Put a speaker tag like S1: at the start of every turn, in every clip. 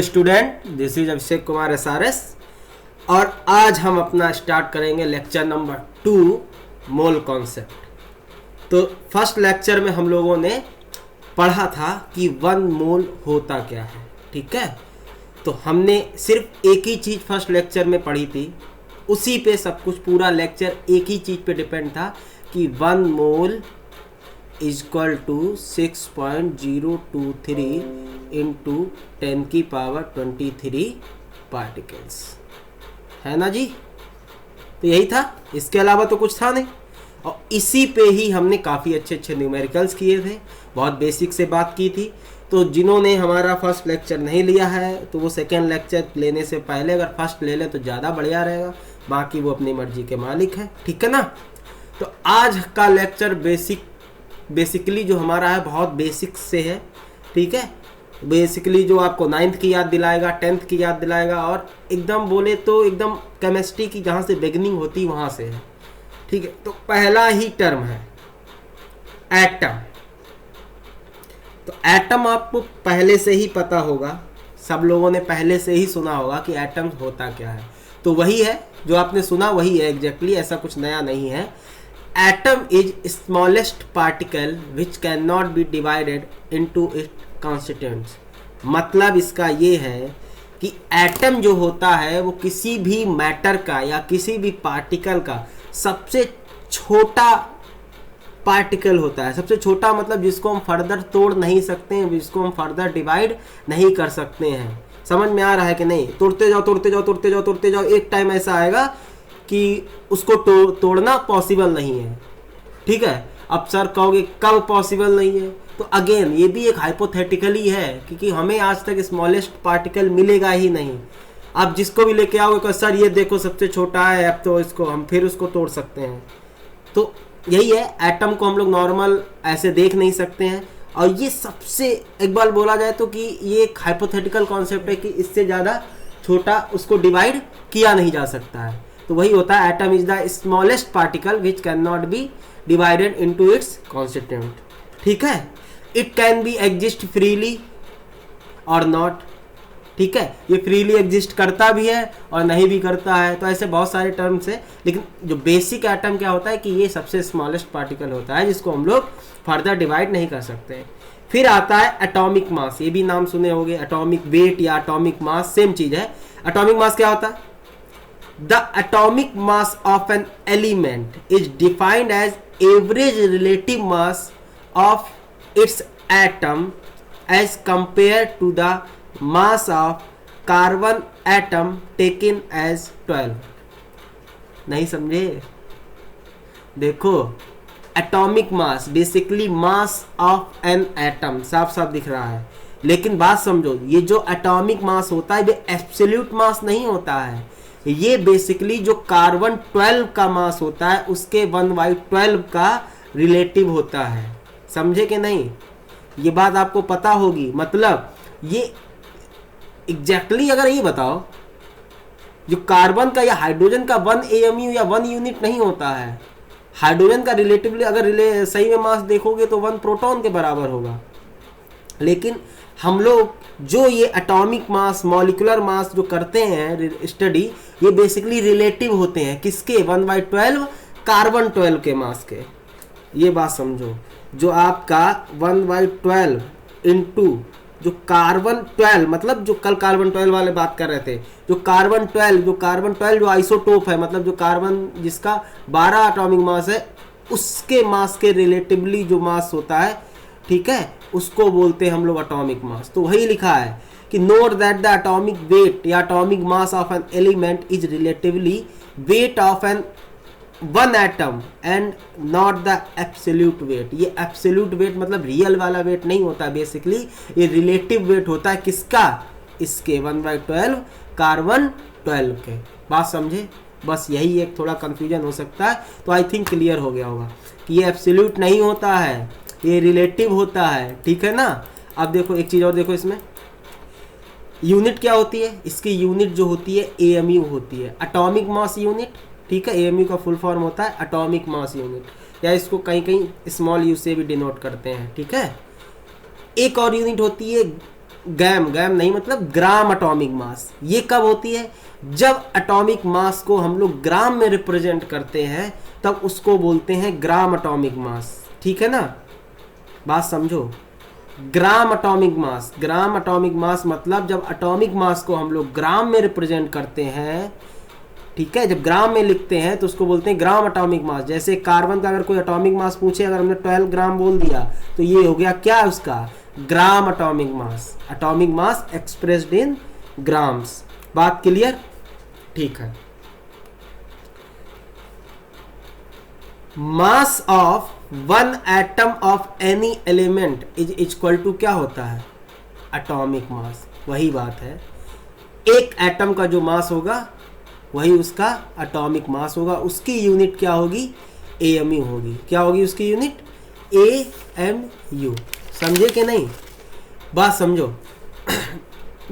S1: Student, this is Abhishek Kumar SRS और आज हम अपना स्टार्ट करेंगे लेक्चर नंबर 2 मोल कॉन्सेप्ट। तो फर्स्ट लेक्चर में हम लोगों ने पढ़ा था कि 1 मोल होता क्या है। ठीक है, तो हमने सिर्फ एक ही चीज़ फर्स्ट लेक्चर में पढ़ी थी, उसी पे सब कुछ, पूरा लेक्चर एक ही चीज़ पे डिपेंड था कि 1 mole equal to 6.023 into 10⁻23 particles, है ना जी। तो यही था, इसके अलावा तो कुछ था नहीं। और इसी पे ही हमने काफ़ी अच्छे अच्छे न्यूमेरिकल्स किए थे, बहुत बेसिक से बात की थी। तो जिन्होंने हमारा फर्स्ट लेक्चर नहीं लिया है तो वो सेकेंड लेक्चर लेने से पहले अगर फर्स्ट ले लें तो ज़्यादा बढ़िया रहेगा, बाकी वो अपनी मर्जी के मालिक है। ठीक है ना। तो आज का लेक्चर बेसिकली जो हमारा है बहुत बेसिक से है। ठीक है, बेसिकली जो आपको 9th की याद दिलाएगा, 10th की याद दिलाएगा और एकदम बोले तो एकदम केमिस्ट्री की जहाँ से बिगनिंग होती वहाँ से है। ठीक है, तो पहला ही टर्म है एटम। तो एटम आपको पहले से ही पता होगा, सब लोगों ने पहले से ही सुना होगा कि एटम होता क्या है। तो वही है जो आपने सुना, वही है एग्जैक्टली, ऐसा कुछ नया नहीं है। Atom is smallest particle which can not be divided into its constituents. मतलब इसका ये है कि एटम जो होता है वो किसी भी मैटर का या किसी भी पार्टिकल का सबसे छोटा पार्टिकल होता है। सबसे छोटा मतलब जिसको हम फर्दर तोड़ नहीं सकते हैं, जिसको हम फर्दर डिवाइड नहीं कर सकते हैं। समझ में आ रहा है कि नहीं। तोड़ते जाओ तोड़ते जाओ तोड़ते जाओ तोड़ते जाओ, एक टाइम ऐसा आएगा कि उसको तोड़ना पॉसिबल नहीं है। ठीक है, अब सर कहोगे कब पॉसिबल नहीं है, तो अगेन ये भी एक हाइपोथेटिकली है, क्योंकि हमें आज तक स्मॉलेस्ट पार्टिकल मिलेगा ही नहीं। आप जिसको भी लेके आओगे तो सर ये देखो सबसे छोटा है, अब तो इसको हम फिर उसको तोड़ सकते हैं। तो यही है, एटम को हम लोग नॉर्मल ऐसे देख नहीं सकते हैं। और ये सबसे एक बार बोला जाए तो कि ये एक हाइपोथेटिकल कॉन्सेप्ट है कि इससे ज़्यादा छोटा उसको डिवाइड किया नहीं जा सकता है। तो वही होता है, atom is the smallest particle which can not be divided into its constituent. ठीक है, it can be exist freely और नॉट। ठीक है, ये फ्रीली एग्जिस्ट करता भी है और नहीं भी करता है। तो ऐसे बहुत सारे टर्म्स है, लेकिन जो बेसिक एटम क्या होता है कि ये सबसे स्मॉलेस्ट पार्टिकल होता है जिसको हम लोग फर्दर डिवाइड नहीं कर सकते। फिर आता है एटॉमिक मास, ये भी नाम सुने होंगे, एटॉमिक वेट या एटॉमिक मास सेम चीज है। एटॉमिक मास क्या होता है? The atomic mass of an element is defined as average relative mass of its atom as compared to the mass of carbon atom taken as 12। नहीं समझे? देखो, atomic mass basically mass of an atom, साफ साफ दिख रहा है। लेकिन बात समझो, ये जो एटॉमिक मास होता है ये एब्सोल्यूट मास नहीं होता है। ये बेसिकली जो कार्बन 12 का मास होता है उसके 1/12 का रिलेटिव होता है। समझे कि नहीं? ये बात आपको पता होगी। मतलब ये एग्जैक्टली अगर ये बताओ, जो कार्बन का या हाइड्रोजन का 1 AMU या 1 यूनिट नहीं होता है। हाइड्रोजन का रिलेटिवली अगर सही में मास देखोगे तो 1 प्रोटॉन के बराबर होगा। लेकिन हम लोग जो ये एटॉमिक मास, मॉलिक्यूलर मास जो करते हैं स्टडी, ये बेसिकली रिलेटिव होते हैं किसके? 1/12 कार्बन 12 के मास के। ये बात समझो, जो आपका 1/12 इंटू जो कार्बन 12, मतलब जो कल कार्बन 12 वाले बात कर रहे थे, जो कार्बन 12 जो आइसोटोप है, मतलब जो कार्बन जिसका 12 एटॉमिक मास है, उसके मास के रिलेटिवली जो मास होता है, ठीक है, उसको बोलते हैं हम लोग एटॉमिक मास। तो वही लिखा है कि note that the atomic weight या atomic mass of an element is relatively weight of an one atom and not the absolute weight. ये एब्सोल्यूट वेट मतलब रियल वाला वेट नहीं होता, बेसिकली ये रिलेटिव वेट होता है किसका? इसके 1/12 कार्बन 12 के। बात समझे? बस यही एक थोड़ा कंफ्यूजन हो सकता है। तो आई थिंक क्लियर हो गया होगा कि ये एब्सोल्यूट नहीं होता है, ये रिलेटिव होता है। ठीक है ना। अब देखो एक चीज़ और देखो, इसमें यूनिट क्या होती है? इसकी यूनिट जो होती है AMU होती है, एटॉमिक मास यूनिट। ठीक है, AMU का फुल फॉर्म होता है एटॉमिक मास यूनिट, या इसको कहीं कहीं स्मॉल यू से भी डिनोट करते हैं। ठीक है, एक और यूनिट होती है गैम, गैम नहीं मतलब ग्राम एटॉमिक मास। ये कब होती है? जब एटॉमिक मास को हम लोग ग्राम में रिप्रेजेंट करते हैं तब उसको बोलते हैं ग्राम एटॉमिक मास। ठीक है ना, बात समझो। ग्राम एटॉमिक मास, ग्राम एटॉमिक मास मतलब जब एटॉमिक मास को हम लोग ग्राम में रिप्रेजेंट करते हैं, ठीक है, जब ग्राम में लिखते हैं तो उसको बोलते हैं ग्राम एटॉमिक मास। जैसे कार्बन का अगर कोई एटॉमिक मास पूछे, अगर हमने 12 ग्राम बोल दिया तो ये हो गया क्या उसका? Gram atomic mass. Atomic mass expressed in grams. बात क्लियर? ठीक है। Mass of one atom of any element is equal to क्या होता है? Atomic mass. वही बात है, एक एटम का जो मास होगा वही उसका एटॉमिक मास होगा। उसकी यूनिट क्या होगी? AMU होगी। क्या होगी उसकी यूनिट? AMU। समझे कि नहीं? बात समझो।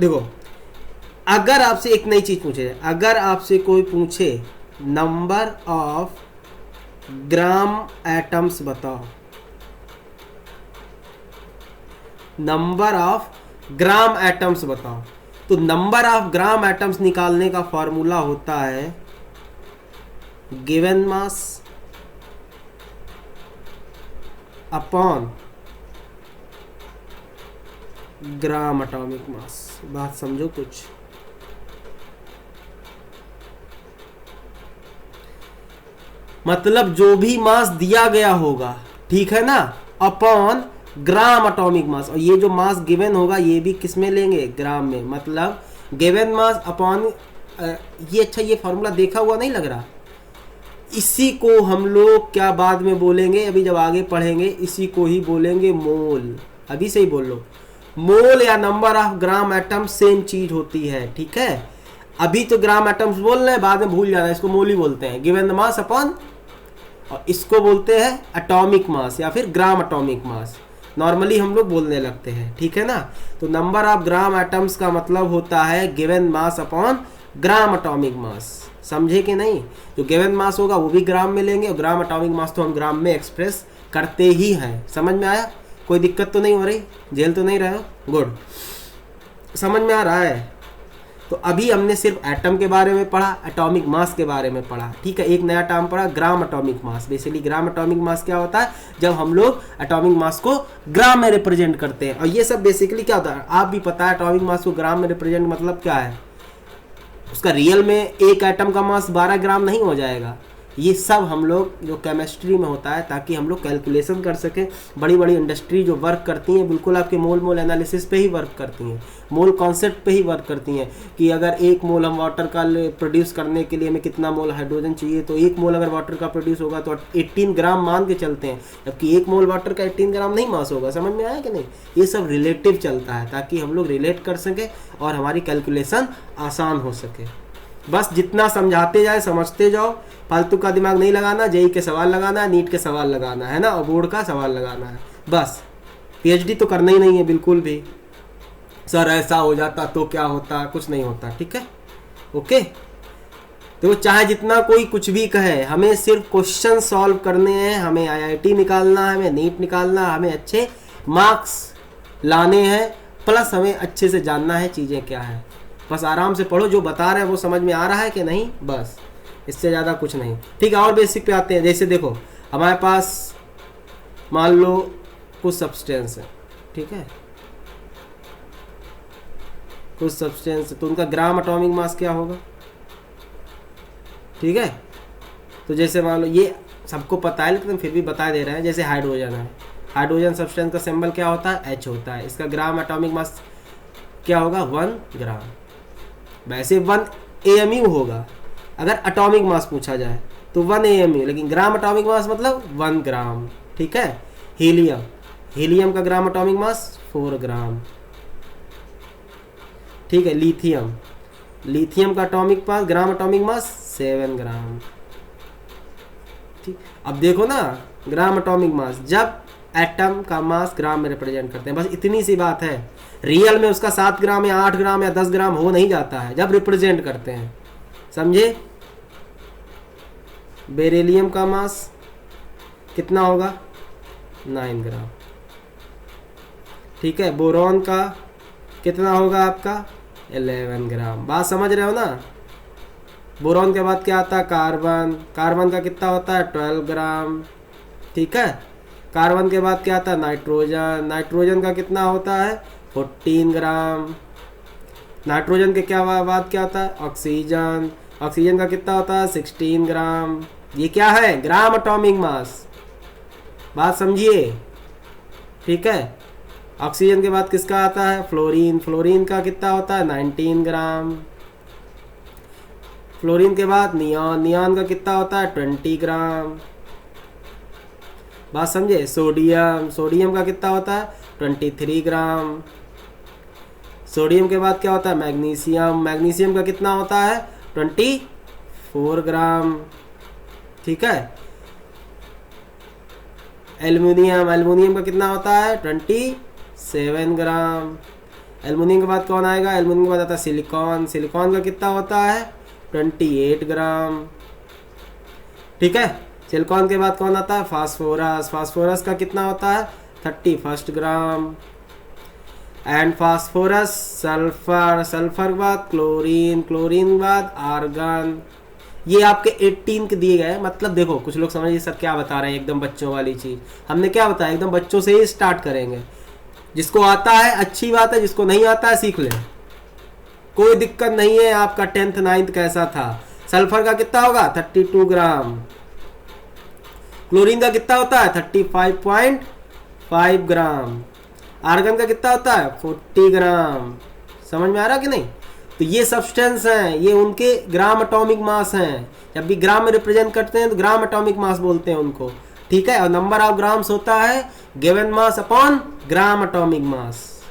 S1: देखो, अगर आपसे एक नई चीज पूछे, अगर आपसे कोई पूछे नंबर ऑफ ग्राम एटम्स बताओ, नंबर ऑफ ग्राम एटम्स बताओ, तो नंबर ऑफ ग्राम एटम्स निकालने का फॉर्मूला होता है given mass upon gram atomic मास। बात समझो कुछ। मतलब जो भी मास दिया गया होगा, ठीक है ना, अपॉन ग्राम एटॉमिक मास। और ये जो मास गिवन होगा ये भी किस में लेंगे? ग्राम में। मतलब गिवन मास अपॉन ये, अच्छा ये फॉर्मूला देखा हुआ नहीं लग रहा? इसी को हम लोग क्या बाद में बोलेंगे, अभी जब आगे पढ़ेंगे, इसी को ही बोलेंगे मोल। अभी से ही बोल लो, मोल या number of gram atom same चीज होती है। ठीक है, अभी तो ग्राम एटम्स बोल रहे हैं, बाद में भूल जाना, इसको मोल ही बोलते हैं, गिवन द मास अपॉन, और इसको बोलते हैं एटॉमिक मास या फिर ग्राम एटॉमिक मास। नॉर्मली हम लोग बोलने लगते हैं, ठीक है ना। तो नंबर ऑफ ग्राम एटम्स का मतलब होता है given mass upon gram atomic मास। समझे कि नहीं? जो गिवन मास होगा वो भी ग्राम में लेंगे, और ग्राम एटॉमिक मास तो हम ग्राम में एक्सप्रेस करते ही हैं। समझ में आया? कोई दिक्कत तो नहीं हो रही? झेल तो नहीं रहे हो? गुड, समझ में आ रहा है। तो अभी हमने सिर्फ एटम के बारे में पढ़ा, एटॉमिक मास के बारे में पढ़ा। ठीक है, एक नया टर्म पढ़ा, ग्राम एटॉमिक मास। बेसिकली ग्राम एटॉमिक मास क्या होता है? जब हम लोग एटॉमिक मास को ग्राम में रिप्रेजेंट करते हैं। और ये सब बेसिकली क्या होता है, आप भी पता है, एटॉमिक मास को ग्राम में रिप्रेजेंट मतलब क्या है? उसका रियल में एक एटम का मास 12 ग्राम नहीं हो जाएगा। ये सब हम लोग जो केमिस्ट्री में होता है, ताकि हम लोग कैलकुलेशन कर सकें। बड़ी बड़ी इंडस्ट्री जो वर्क करती हैं बिल्कुल आपके मोल एनालिसिस पे ही वर्क करती हैं, मोल कॉन्सेप्ट पे ही वर्क करती हैं कि अगर 1 मोल हम वाटर का प्रोड्यूस करने के लिए हमें कितना मोल हाइड्रोजन चाहिए, तो 1 मोल अगर वाटर का प्रोड्यूस होगा तो 18 ग्राम मान के चलते हैं, जबकि 1 मोल वाटर का 18 ग्राम नहीं मास होगा। समझ में आया कि नहीं? ये सब रिलेटिव चलता है ताकि हम लोग रिलेट कर सकें और हमारी कैलकुलेशन आसान हो सके। बस जितना समझाते जाए समझते जाओ, फालतू का दिमाग नहीं लगाना। जेई के सवाल लगाना है, नीट के सवाल लगाना है ना, और बोर्ड का सवाल लगाना है बस। पीएचडी तो करना ही नहीं है बिल्कुल भी। सर ऐसा हो जाता तो क्या होता? कुछ नहीं होता। ठीक है, ओके। तो चाहे जितना कोई कुछ भी कहे, हमें सिर्फ क्वेश्चन सॉल्व करने हैं, हमें आईआईटी निकालना है, हमें नीट निकालना है, हमें अच्छे मार्क्स लाने हैं, प्लस हमें अच्छे से जानना है चीज़ें क्या है। बस आराम से पढ़ो, जो बता रहे हैं वो समझ में आ रहा है कि नहीं, बस इससे ज़्यादा कुछ नहीं। ठीक है, और बेसिक पे आते हैं। जैसे देखो, हमारे पास मान लो कुछ सब्सटेंस है, ठीक है, कुछ सब्सटेंस, तो उनका ग्राम एटॉमिक मास क्या होगा? ठीक है, तो जैसे मान लो, ये सबको पता है लेकिन फिर भी बता दे रहे हैं। जैसे हाइड्रोजन है, हाइड्रोजन सब्सटेंस का सिंबल क्या होता है? H होता है। इसका ग्राम एटॉमिक मास क्या होगा? 1 ग्राम। वैसे 1 AMU होगा अगर एटॉमिक मास पूछा जाए तो 1 AMU, लेकिन ग्राम एटॉमिक मास मतलब 1 ग्राम। ठीक है, हीलियम, हीलियम का ग्राम एटॉमिक मास 4 ग्राम। ठीक है, लिथियम, लिथियम का एटॉमिक मास, ग्राम एटॉमिक मास 7 ग्राम। ठीक, अब देखो ना, ग्राम एटॉमिक मास जब एटम का मास ग्राम में रिप्रेजेंट करते हैं, बस इतनी सी बात है। रियल में उसका 7 ग्राम या 8 ग्राम या 10 ग्राम हो नहीं जाता है जब रिप्रेजेंट करते हैं। समझे? बेरिलियम का मास कितना होगा? 9 ग्राम। ठीक है, बोरॉन का कितना होगा आपका 11 ग्राम। बात समझ रहे हो ना। बोरॉन के बाद क्या आता है कार्बन, कार्बन का कितना होता है 12 ग्राम, ठीक है। कार्बन के बाद क्या आता है नाइट्रोजन, नाइट्रोजन का कितना होता है 14 ग्राम। नाइट्रोजन के क्या बाद क्या होता है ऑक्सीजन, ऑक्सीजन का कितना होता है 16 ग्राम। ये क्या है ग्राम एटॉमिक मास, बात समझिए, ठीक है। ऑक्सीजन के बाद किसका आता है फ्लोरीन, फ्लोरीन का कितना होता है 19 ग्राम। फ्लोरीन के बाद नियॉन, नियॉन का कितना होता है 20 ग्राम। बात समझे। सोडियम, सोडियम का कितना होता है 23 ग्राम। सोडियम के बाद क्या होता है मैग्नीशियम, मैग्नीशियम का कितना होता है 24 ग्राम, ठीक है। एल्युमिनियम, एल्युमिनियम का कितना होता है 27 ग्राम। एल्युमिनियम के बाद कौन आएगा, एल्युमिनियम के बाद आता है सिलिकॉन, सिलिकॉन का कितना होता है 28 ग्राम, ठीक है। सिलिकॉन के बाद कौन आता है फास्फोरस, फास्फोरस का कितना होता है 31 ग्राम। एंड फास्फोरस, सल्फर, सल्फर के बाद क्लोरीन, क्लोरीन के बाद आर्गन। ये आपके 18 के दिए गए। मतलब देखो कुछ लोग समझिए सर क्या बता रहे हैं, एकदम बच्चों वाली चीज़। हमने क्या बताया एकदम बच्चों से ही स्टार्ट करेंगे। जिसको आता है अच्छी बात है, जिसको नहीं आता है सीख ले, कोई दिक्कत नहीं है। आपका 10th 9th कैसा था। सल्फर का कितना होगा 32 ग्राम। क्लोरीन का कितना होता है 35.5 ग्राम। आर्गन का कितना होता है 40 ग्राम। समझ में आ रहा कि नहीं। तो ये सब्सटेंस हैं, ये उनके ग्राम एटॉमिक मास हैं। जब भी ग्राम में रिप्रेजेंट करते हैं तो ग्राम एटॉमिक मास बोलते हैं उनको, ठीक है। और नंबर ऑफ ग्राम्स होता है given mass upon gram atomic mass.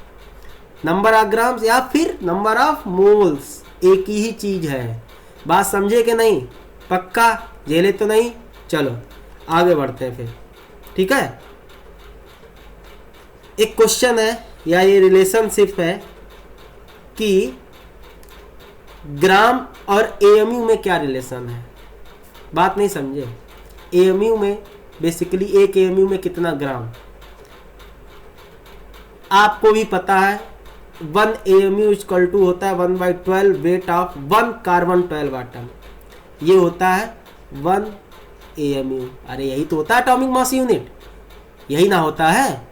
S1: Number of grams या फिर नंबर ऑफ मोल्स एक ही चीज है। बात समझे कि नहीं, पक्का झेले तो नहीं। चलो आगे बढ़ते हैं फिर, ठीक है। एक क्वेश्चन है या ये रिलेशनशिप है कि ग्राम और एएमयू में क्या रिलेशन है। बात नहीं समझे। एएमयू में बेसिकली एक एएमयू में कितना ग्राम, आपको भी पता है 1 AMU इक्वल टू होता है 1/12 वेट ऑफ 1 कार्बन 12 आटम। ये होता है 1 AMU। अरे यही तो होता है एटॉमिक मास यूनिट, यही ना होता है।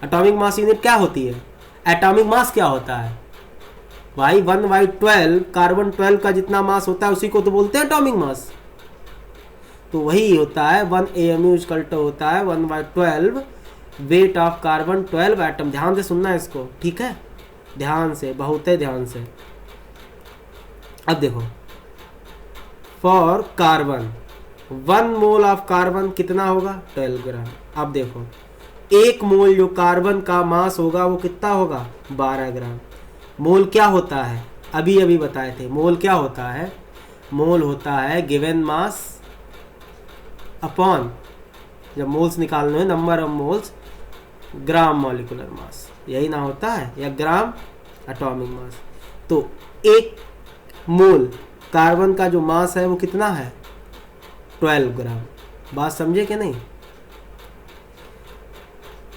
S1: एटॉमिक मास यूनिट क्या होती है, एटॉमिक मास क्या होता है भाई 1/12 कार्बन 12 का जितना मास होता है उसी को तो बोलते हैं एटॉमिक मास। तो वही होता है 1 AMU इक्वल टू होता है 1/12 वेट ऑफ कार्बन 12 एटम। ध्यान से सुनना है इसको, ठीक है, ध्यान से, बहुत है ध्यान से। अब देखो for carbon 1 mole of carbon कितना होगा 12 ग्राम। अब देखो 1 मोल जो कार्बन का मास होगा वो कितना होगा 12 ग्राम। मोल क्या होता है अभी अभी बताए थे, मोल क्या होता है, मोल होता है गिवन मास अपॉन, जब मोल्स निकालने हैं number of moles gram molecular mass, यही ना होता है, या ग्राम एटॉमिक मास। तो 1 मोल कार्बन का जो मास है वो कितना है 12 ग्राम। बात समझे कि नहीं।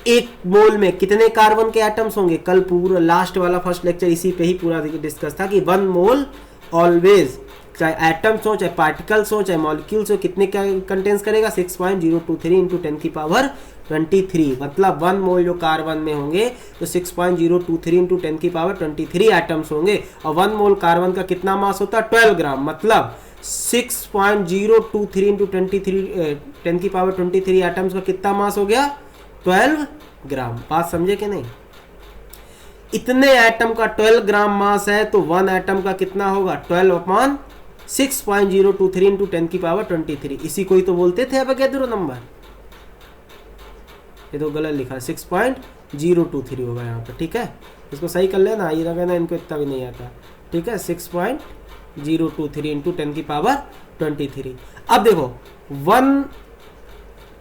S1: 1 मोल में कितने कार्बन के एटम्स होंगे, कल पूरा लास्ट वाला फर्स्ट लेक्चर इसी पे ही पूरा डिस्कस था कि 1 मोल ऑलवेज, चाहे एटम्स हो चाहे पार्टिकल्स हो चाहे मॉलिक्यूल्स हो, कितने क्या कंटेंस करेगा 6.023 इंटू 10 की पावर 23। मतलब 1 मोल जो कार्बन में होंगे तो 6.023 इंटू 10 की पावर 23 एटम्स होंगे। और 1 मोल कार्बन का कितना मास होता है 12 ग्राम, मतलब 6.023 इंटू 10 की पावर 23 एटम्स का कितना मास हो गया 12 ग्राम। बात समझे कि नहीं। इतने एटम का 12 ग्राम मास है तो 1 एटम का कितना होगा 12/6.023 इंटू 10 की पावर 23। इसी को ही तो बोलते थे अवोगाद्रो नंबर। ये तो गलत लिखा है 6.023 होगा यहाँ पे, ठीक है। इसको सही कर लेना, ये लगा ना इनको इतना भी नहीं आता, ठीक है। 6.023 इंटू 10 की पावर 23। अब देखो 1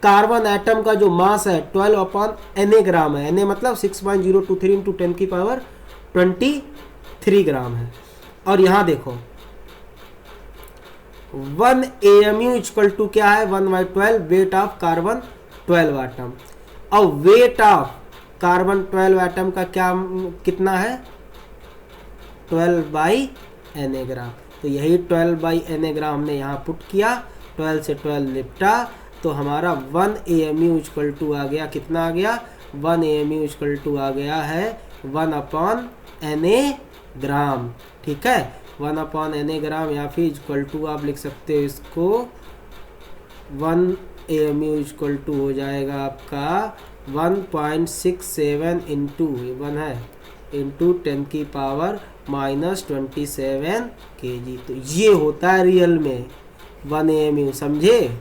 S1: कार्बन एटम का जो मास है 12/Na ग्राम है। Na मतलब 6.023 इंटू 10 की पावर 23 ग्राम है। और यहाँ देखो 1 AMU इक्वल टू क्या है 1/12 वेट ऑफ कार्बन 12 एटम। और वेट ऑफ कार्बन 12 एटम का क्या कितना है 12/Na ग्राम। तो यही 12/Na ग्राम हमने यहाँ पुट किया, 12 से 12 निपटा, तो हमारा 1 AMU इक्वल टू आ गया, कितना आ गया, 1 AMU इक्वल टू आ गया है 1/Na ग्राम। ठीक है, 1/Na ग्राम, या फिर इक्वल टू आप लिख सकते हो इसको 1 AMU इक्वल टू हो जाएगा आपका 1.67 इंटू 1 है इंटू 10 की पावर -27 kg। तो ये होता है रियल में 1 AMU, समझे।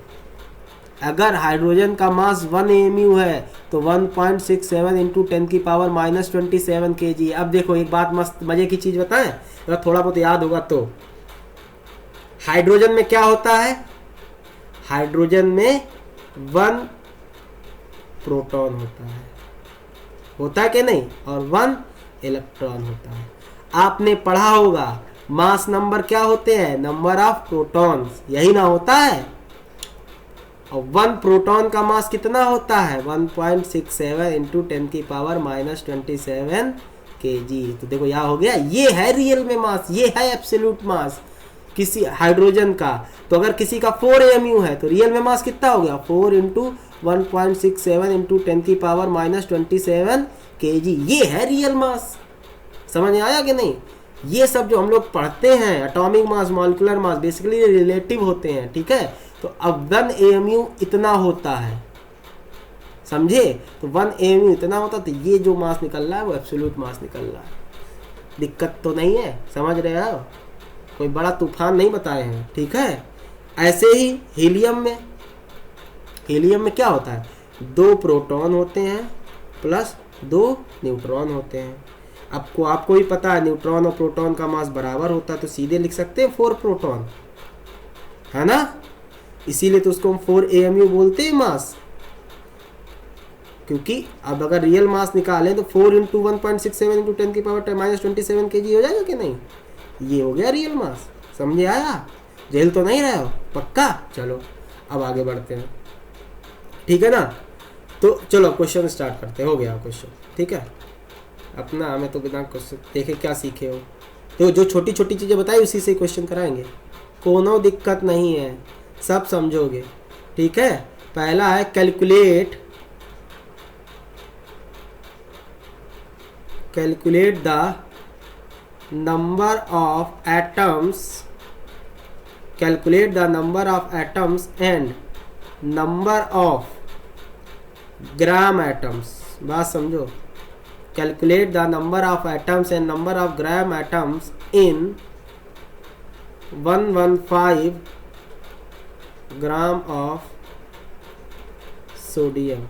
S1: अगर हाइड्रोजन का मास 1 AMU है तो 1.67 इंटू 10 की पावर -27 kg। अब देखो एक बात मस्त मजे की चीज बताएं, अगर थोड़ा बहुत याद होगा तो, हाइड्रोजन में क्या होता है, हाइड्रोजन में 1 प्रोटॉन होता है कि नहीं, और 1 इलेक्ट्रॉन होता है। आपने पढ़ा होगा मास नंबर क्या होते हैं, नंबर ऑफ प्रोटॉन्स, यही ना होता है। और 1 प्रोटॉन का मास कितना होता है, 1.67 इंटू 10 की पावर -27 kg। तो देखो यहाँ हो गया, ये है रियल में मास, ये है एब्सोल्यूट मास किसी हाइड्रोजन का। तो अगर किसी का 4 AMU है तो रियल में मास कितना हो गया, 4 इंटू 1.67 इंटू 10 की पावर -27 kg। ये है रियल मास। समझ में आया कि नहीं। ये सब जो हम लोग पढ़ते हैं atomic mass, molecular mass, basically relative होते हैं। ठीक है, तो अब 1 AMU इतना होता है, समझे। तो 1 AMU इतना होता, तो ये जो मास निकल रहा है वो एब्सोल्यूट मास निकल रहा है। दिक्कत तो नहीं है, समझ रहे हो, कोई बड़ा तूफान नहीं बताए हैं। ठीक है, ऐसे ही हीलियम में क्या होता है, 2 प्रोटॉन होते हैं प्लस 2 न्यूट्रॉन होते हैं। आपको भी पता है न्यूट्रॉन और प्रोटॉन का मास बराबर होता है, तो सीधे लिख सकते हैं 4 प्रोटॉन, है ना। इसीलिए तो उसको हम 4 AMU बोलते हैं मास, क्योंकि अब अगर रियल मास निकालें तो 4 इंटू 1.67 इंटू 10 की पावर -27 kg हो जाएगा कि नहीं। ये हो गया रियल मास। समझे आया, जेल तो नहीं रहे हो, पक्का। चलो अब आगे बढ़ते हैं, ठीक है ना। तो चलो क्वेश्चन स्टार्ट करते हैं, हो गया क्वेश्चन। ठीक है, अपना हमें तो बिना क्वेश्चन देखे क्या सीखे हो, तो जो छोटी छोटी चीज़ें बताई उसी से क्वेश्चन कराएंगे, कोनो दिक्कत नहीं है, सब समझोगे। ठीक है, पहला है calculate the number of atoms and number of gram atoms. बात समझो, calculate the number of atoms and number of gram atoms in 115 gram of sodium.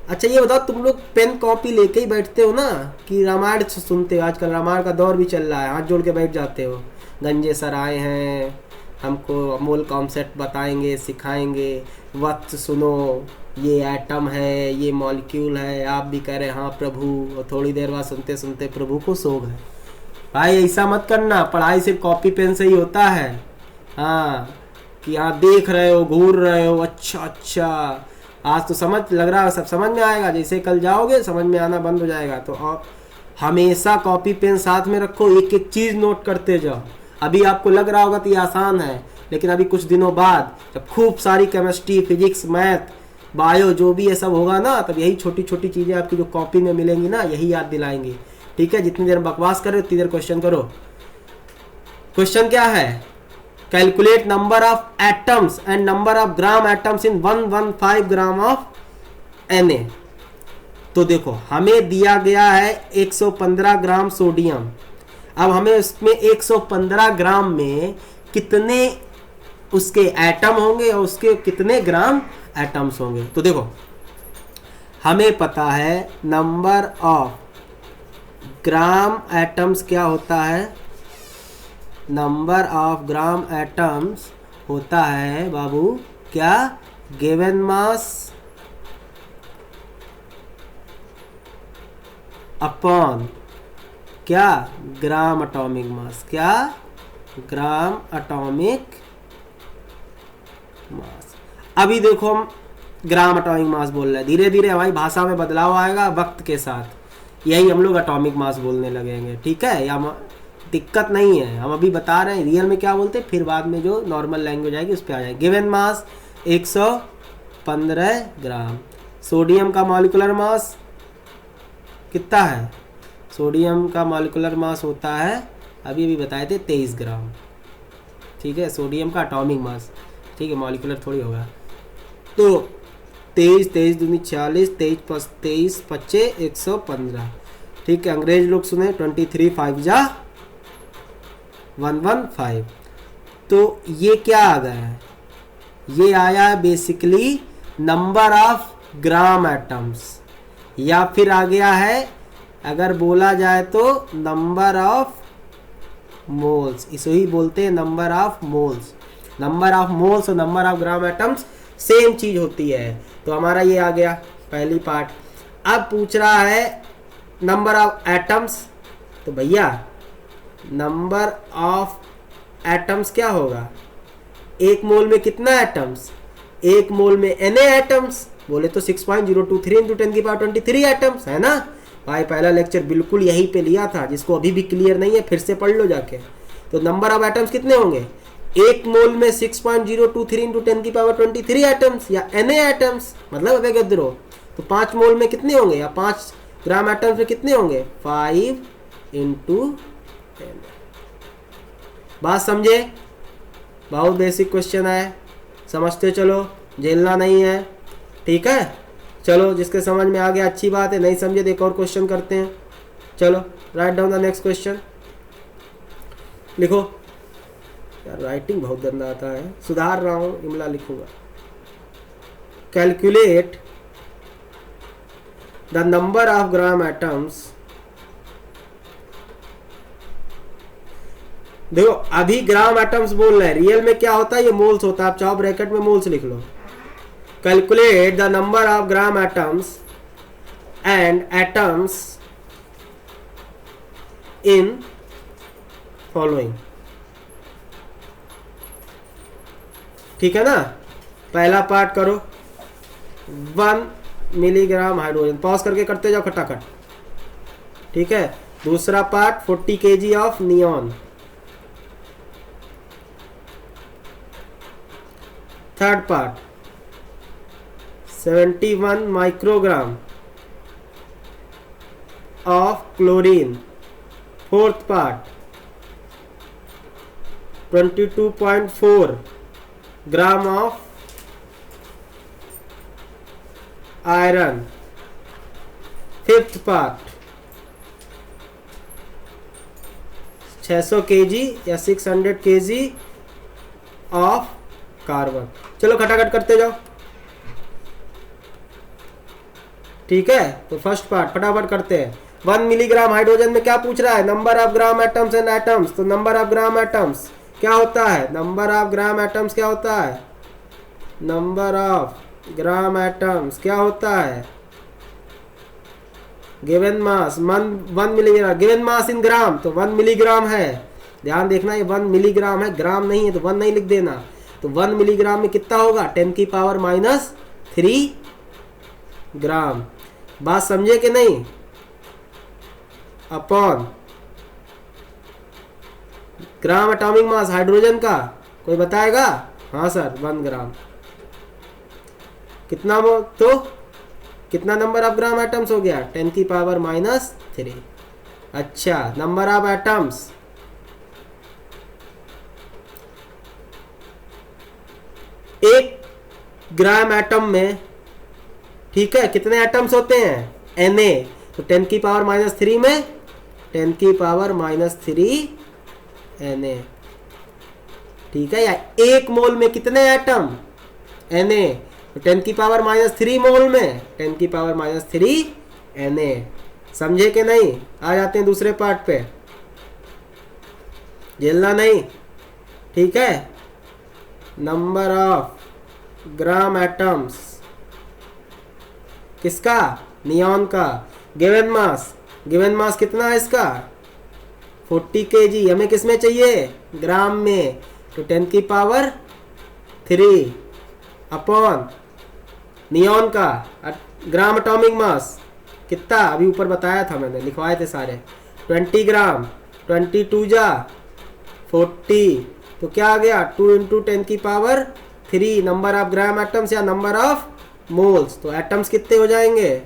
S1: अच्छा ये बताओ, तुम लोग पेन कॉपी लेके ही बैठते हो ना, कि रामायण सुनते हो, आजकल रामायण का दौर भी चल रहा है, हाथ जोड़ के बैठ जाते हो, गंजे सर आए हैं हमको अमूल कॉन्सेप्ट बताएंगे, सिखाएंगे, वक्त सुनो, ये एटम है, ये मॉलिक्यूल है, आप भी कह रहे हाँ प्रभु, और थोड़ी देर बाद सुनते सुनते प्रभु को सो गए। भाई ऐसा मत करना, पढ़ाई सिर्फ कॉपी पेन से ही होता है। हाँ, कि यहाँ देख रहे हो, घूर रहे हो, अच्छा आज तो समझ लग रहा है, सब समझ में आएगा, जैसे कल जाओगे समझ में आना बंद हो जाएगा। तो और हमेशा कॉपी पेन साथ में रखो, एक एक चीज़ नोट करते जाओ। अभी आपको लग रहा होगा तो ये आसान है, लेकिन अभी कुछ दिनों बाद जब खूब सारी केमिस्ट्री, फिजिक्स, मैथ, बायो जो भी ये सब होगा ना, तब यही छोटी छोटी चीज़ें आपकी जो कॉपी में मिलेंगी ना, यही याद दिलाएंगी। ठीक है, जितनी देर बकवास करो उतनी देर क्वेश्चन करो। क्वेश्चन क्या है, calculate number of atoms and number of gram atoms in 115 gram of Na। तो देखो हमें दिया गया है 115 ग्राम सोडियम। अब हमें उसमें 115 ग्राम में कितने उसके एटम होंगे और उसके कितने ग्राम एटम्स होंगे। तो देखो हमें पता है नंबर ऑफ ग्राम एटम्स क्या होता है, नंबर ऑफ ग्राम एटम्स होता है बाबू क्या, गिवन मास अपॉन क्या, ग्राम एटॉमिक मास, क्या, ग्राम एटॉमिक मास। अभी देखो हम ग्राम एटॉमिक मास बोल रहे हैं, धीरे धीरे हमारी भाषा में बदलाव आएगा वक्त के साथ। यही हम लोग एटॉमिक मास बोलने लगेंगे, ठीक है। या दिक्कत नहीं है, हम अभी बता रहे हैं रियल में क्या बोलते हैं, फिर बाद में जो नॉर्मल लैंग्वेज आएगी उस पर आ जाएगी। गिवन मास 115 ग्राम। सोडियम का मॉलिक्यूलर मास कितना है? सोडियम का मॉलिक्यूलर मास होता है, अभी अभी बताए थे, 23 ग्राम, ठीक है। सोडियम का एटॉमिक मास, ठीक है, मॉलिक्यूलर थोड़ी होगा। तो 23 दूनी 40, 23 पच्चे 115, ठीक है। अंग्रेज लोग सुने 23 5 जा 115। तो ये क्या आ गया है? ये आया है basically number of gram atoms, या फिर आ गया है अगर बोला जाए तो नंबर ऑफ मोल्स। इसे ही बोलते हैं number of moles. Number of moles और number of gram atoms same चीज होती है। तो हमारा ये आ गया पहली पार्ट। अब पूछ रहा है नंबर ऑफ एटम्स, तो भैया नंबर ऑफ एटम्स क्या होगा? एक मोल में कितना एटम्स? एक मोल में Na एटम्स, बोले तो 6.023 × 10⁻23 एटम्स, है ना भाई। पहला लेक्चर बिल्कुल यहीं पे लिया था, जिसको अभी भी क्लियर नहीं है फिर से पढ़ लो जाके। तो नंबर ऑफ एटम्स कितने होंगे? एक मोल में 6.023 × 10⁻23 एटम्स या Na एटम्स, मतलब अवोगाद्रो। तो 5 मोल में कितने होंगे, या 5 ग्राम एटम्स में कितने होंगे? 5 × 10। बात समझे? बहुत बेसिक क्वेश्चन है, समझते चलो, झेलना नहीं है, ठीक है। चलो, जिसके समझ में आ गया अच्छी बात है, नहीं समझे तो एक और क्वेश्चन करते हैं। चलो, write down the next question. लिखो यार, राइटिंग बहुत गंदा आता है, सुधार रहा हूँ, इमला लिखूंगा। Calculate the number of gram atoms. देखो, अभी ग्राम एटम्स बोल रहे हैं, रियल में क्या होता है? ये मोल्स होता है। आप चाहो ब्रैकेट में मोल्स लिख लो। Calculate the number of gram atoms and atoms in following, ठीक है ना। पहला पार्ट करो, 1 मिलीग्राम हाइड्रोजन, पॉज करके करते जाओ खटाखट, ठीक है। दूसरा part 40 kg of neon. Third part 71 microgram of chlorine. Fourth part 22.4 gram of iron. Fifth part 600 kg या 600 kg ऑफ कार्बन। चलो खटाखट करते जाओ, ठीक है। तो फर्स्ट पार्ट फटाफट करते हैं। 1 मिलीग्राम हाइड्रोजन में क्या पूछ रहा है? Number of gram atoms and atoms. तो नंबर ऑफ ग्राम एटम्स क्या होता है? नंबर ऑफ ग्राम एटम्स क्या होता है? नंबर ऑफ ग्राम एटम्स क्या होता है? Given mass 1 milligram. Given mass in gram, तो 1 मिलीग्राम है। ध्यान देखना, ये 1 मिलीग्राम है, ग्राम नहीं है, तो 1 नहीं लिख देना। तो 1 मिलीग्राम में कितना होगा? 10⁻³ ग्राम। बात समझे कि नहीं? Upon gram atomic mass hydrogen का, कोई बताएगा? हाँ सर, 1 ग्राम। कितना तो कितना नंबर ऑफ ग्राम एटम्स हो गया? 10⁻³ अच्छा, नंबर ऑफ एटम्स एक ग्राम एटम में, ठीक है, कितने एटम्स होते हैं? Na। तो 10⁻³ में 10⁻³ Na, ठीक है। या एक मोल में कितने एटम? Na। तो 10⁻³ मोल में 10⁻³ Na। समझे कि नहीं? आ जाते हैं दूसरे पार्ट पे, झेलना नहीं, ठीक है। नंबर ऑफ ग्राम एटम्स किसका? नियॉन का। गिवन मास, गिवन मास कितना है इसका? 40 kg। हमें किस में चाहिए? ग्राम में। तो 10⁻³ अपॉन नियॉन का ग्राम एटॉमिक मास कितना अभी ऊपर बताया था मैंने, लिखवाए थे सारे। 20 ग्राम, 22 जा 40, तो क्या आ गया 2 इंटू 10 की power 3 number of gram atoms या नंबर ऑफ मोल्स। तो एटम्स कितने हो जाएंगे,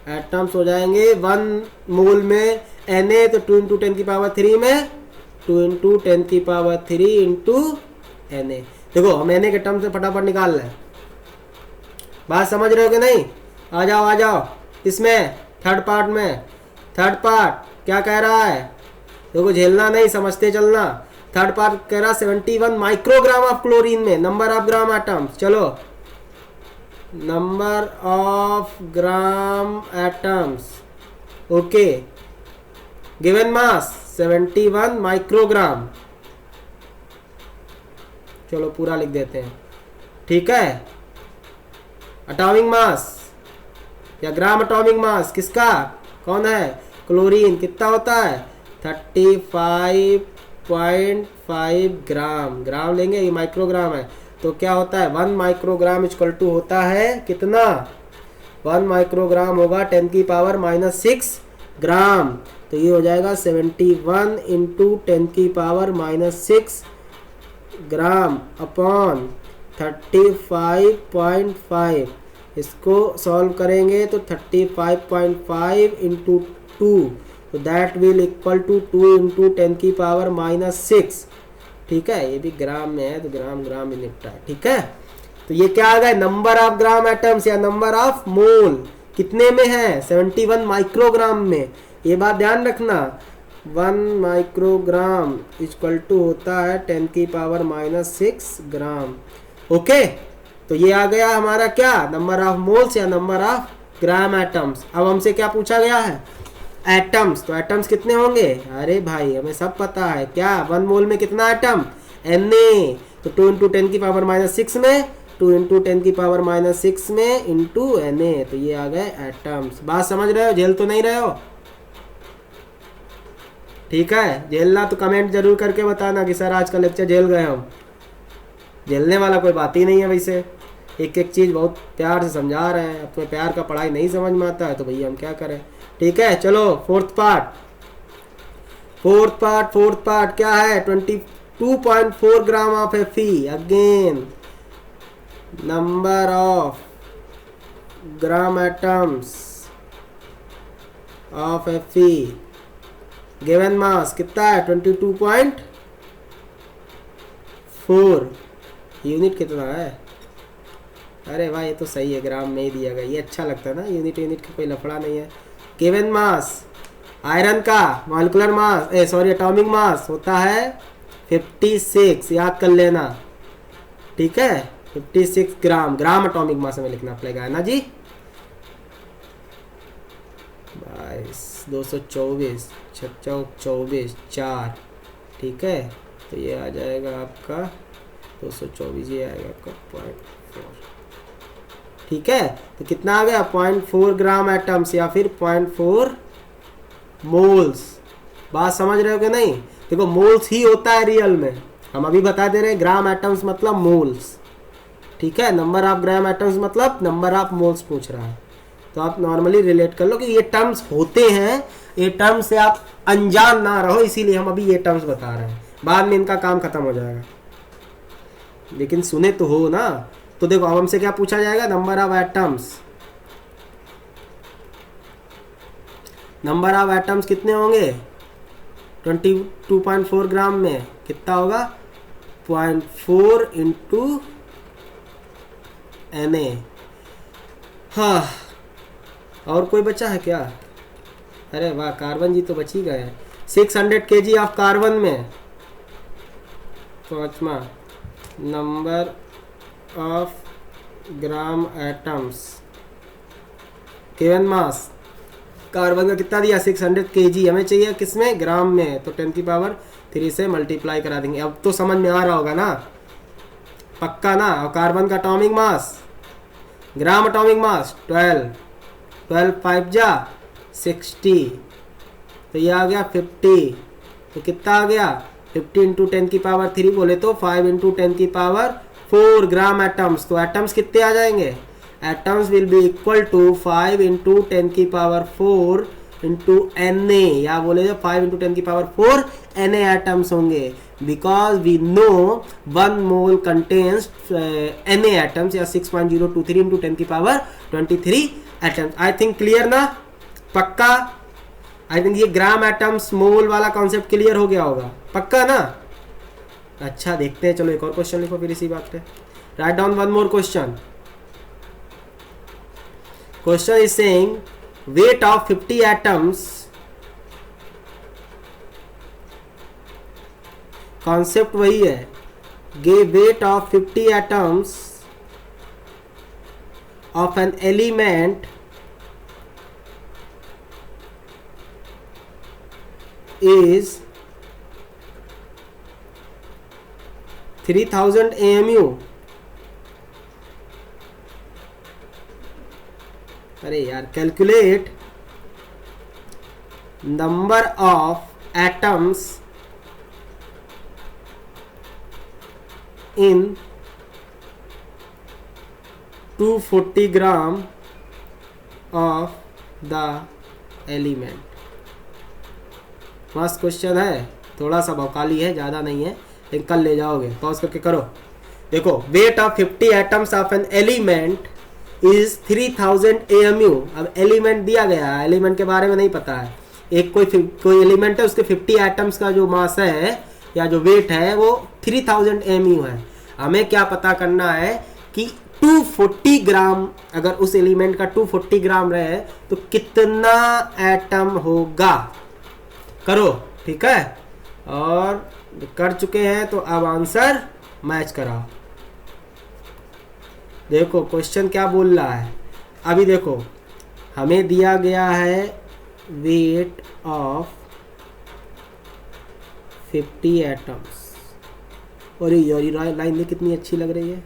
S1: एटम्स हो जाएंगे 1 मोल में Na, तो 2 इंटू 10 की पावर 3 में 2 इंटू 10 की पावर 3 इंटू Na। देखो हम Na के टर्म से फटाफट निकाल रहे हैं, बात समझ रहे हो कि नहीं? आ जाओ इसमें थर्ड पार्ट में। थर्ड पार्ट क्या कह रहा है, देखो झेलना नहीं, समझते चलना। थर्ड पार्ट कह रहा 71 माइक्रोग्राम ऑफ क्लोरीन में नंबर ऑफ ग्राम एटम्स। चलो number of gram atoms, okay, given mass 71 microgram. चलो पूरा लिख देते हैं, ठीक है। एटॉमिक मास या ग्राम एटॉमिक मास किसका, कौन है, क्लोरीन, कितना होता है 35.5 ग्राम। ग्राम लेंगे, ये माइक्रोग्राम है, तो क्या होता है 1 माइक्रोग्राम इक्वल टू होता है कितना, 1 माइक्रोग्राम होगा 10 की पावर -6 ग्राम। तो ये हो जाएगा 71 इंटू 10 की पावर -6 ग्राम अपॉन 35.5। इसको सॉल्व करेंगे तो 35.5 इंटू 2, तो that will equal to 2 into 10 की पावर -6। ठीक है, ये भी ग्राम में है तो ग्राम ग्राम में निपटा है, ठीक है। तो ये क्या आ गया, नंबर ऑफ ग्राम एटम्स या नंबर ऑफ मोल कितने में है, 71 माइक्रोग्राम में। ये बात ध्यान रखना, 1 माइक्रोग्राम इक्वल टू होता है 10 की पावर -6 ग्राम। ओके, तो ये आ गया हमारा क्या, नंबर ऑफ मोल्स या नंबर ऑफ ग्राम एटम्स। अब हमसे क्या पूछा गया है, एटम्स। तो एटम्स कितने होंगे, अरे भाई हमें सब पता है, क्या 1 मोल में कितना एटम, Na, तो 2 इंटू 10 की पावर -6 में 2 इंटू 10 की पावर -6 में इंटू Na, तो ये आ गए एटम्स। बात समझ रहे हो, झेल तो नहीं रहे हो? ठीक है, झेलना तो कमेंट जरूर करके बताना कि सर आज का लेक्चर झेल गए हम। झेलने वाला कोई बात ही नहीं है, वैसे एक एक चीज़ बहुत प्यार से समझा रहे हैं। अपने प्यार का पढ़ाई नहीं समझ में आता है तो भैया हम क्या करें। ठीक है, चलो फोर्थ पार्ट क्या है, 22.4 gram of Fe। Again number of gram atoms of Fe given mass कितना है 22.4। यूनिट कितना है, अरे भाई ये तो सही है, ग्राम में ही दिया गया, ये अच्छा लगता है ना, यूनिट का कोई लफड़ा नहीं है। गिवन मास आयरन का मॉलिक्यूलर मास एटॉमिक मास होता है 56, याद कर लेना, ठीक है 56 ग्राम। ग्राम एटॉमिक मास हमें लिखना पड़ेगा, है ना जी। 224 24 4, ठीक है, तो ये आ जाएगा आपका 224, ये आएगा आपका 0.4, ठीक है। तो कितना आ गया 0.4 ग्राम एटम्स या फिर 0.4 मोल्स। बात समझ रहे हो कि नहीं? देखो मोल्स ही होता है रियल में, हम अभी बता दे रहे हैं ग्राम एटम्स मतलब मोल्स, ठीक है। नंबर ऑफ ग्राम एटम्स मतलब नंबर ऑफ मोल्स पूछ रहा है, तो आप नॉर्मली रिलेट कर लो कि ये टर्म्स होते हैं, ये टर्म्स से आप अनजान ना रहो, इसीलिए हम अभी ये टर्म्स बता रहे हैं, बाद में इनका काम खत्म हो जाएगा, लेकिन सुने तो हो ना। तो देखो अब हमसे क्या पूछा जाएगा, number of atoms. Number of atoms कितने होंगे 22.4 ग्राम में कितना होगा 0.4 इंटू Na। हाँ, और कोई बचा है क्या? अरे वाह, कार्बन जी तो बच ही गए। 600 kg ऑफ कार्बन में, पांचवा number of gram atoms given mass. Carbon का कितना दिया 600 kg, हमें चाहिए किसमें, ग्राम में, तो 10 की पावर 3 से मल्टीप्लाई करा देंगे। अब तो समझ में आ रहा होगा ना, पक्का ना। और कार्बन का एटॉमिक मास, ग्राम एटॉमिक मास 12 5 जा 60, तो ये आ गया 50, तो कितना आ गया 50 इंटू 10 की पावर 3 बोले तो 5 इंटू 10 की पावर 4 ग्राम एटम्स। तो एटम्स कितने आ जाएंगे, atoms will be equal to 5 into 10 की पावर 4 इंटू एन ए, या बोले तो 5 इंटू 10 की पावर 4 एन ए एटम्स होंगे, because we know 1 mole contains N A atoms, या 6.023 इंटू 10 की power 23 atoms. I think clear ना, पक्का? आई थिंक ये ग्राम एटम्स मोल वाला कॉन्सेप्ट क्लियर हो गया होगा, पक्का ना? अच्छा, देखते हैं, चलो एक और क्वेश्चन लिखो फिर इसी बात पे। Write down one more question. Question is saying weight of 50 atoms, concept वही है, give weight of 50 atoms of an element is 3000 AMU। अरे यार, calculate number of atoms in 240 gram of the element. मस्त क्वेश्चन है, थोड़ा सा भौकाली है, ज़्यादा नहीं है, लेकिन कल ले जाओगे। पॉज करके करो। देखो, weight of 50 atoms of an element is 3000 AMU। अब एलिमेंट दिया गया है, एलिमेंट के बारे में नहीं पता है, एक कोई एलिमेंट है, उसके 50 एटम्स का जो मास है या जो वेट है वो 3000 AMU है। हमें क्या पता करना है कि 240 ग्राम, अगर उस एलिमेंट का 240 ग्राम रहे तो कितना एटम होगा। करो, ठीक है? और कर चुके हैं तो अब आंसर मैच कराओ। देखो क्वेश्चन क्या बोल रहा है, अभी देखो हमें दिया गया है वेट ऑफ 50 एटम्स, और ये लाइन में कितनी अच्छी लग रही है,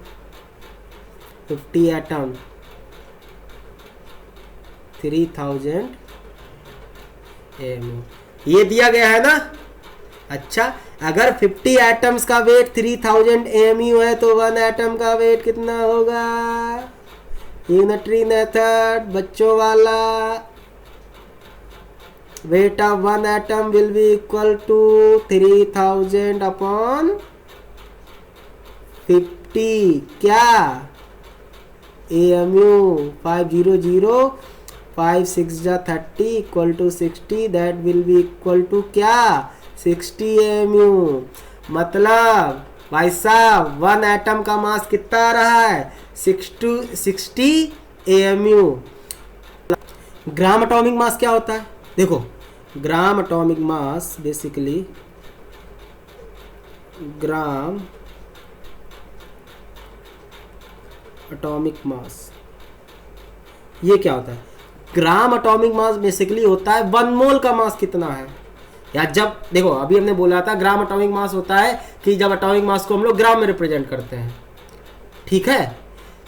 S1: 50 एटम 3000 AMU, ये दिया गया है ना। अच्छा, अगर 50 एटम्स का वेट 3000 AMU है तो 1 एटम का वेट कितना होगा? यूनिटरी मेथड बच्चों वाला, weight of 1 atom will be equal to 3000 upon 50, क्या? AMU 500, 5 6 जा 30 equal to 60, that will be equal to क्या? 60 AMU। मतलब भाई साहब 1 एटम का मास कितना आ रहा है? 60 AMU। ग्राम एटॉमिक मास क्या होता है? देखो, ग्राम एटॉमिक मास बेसिकली, ग्राम एटॉमिक मास ये क्या होता है? ग्राम एटॉमिक मास बेसिकली होता है 1 मोल का मास कितना है। या जब देखो, अभी हमने बोला था ग्राम एटॉमिक मास होता है कि जब एटॉमिक मास को हम लोग ग्राम में रिप्रेजेंट करते हैं, ठीक है?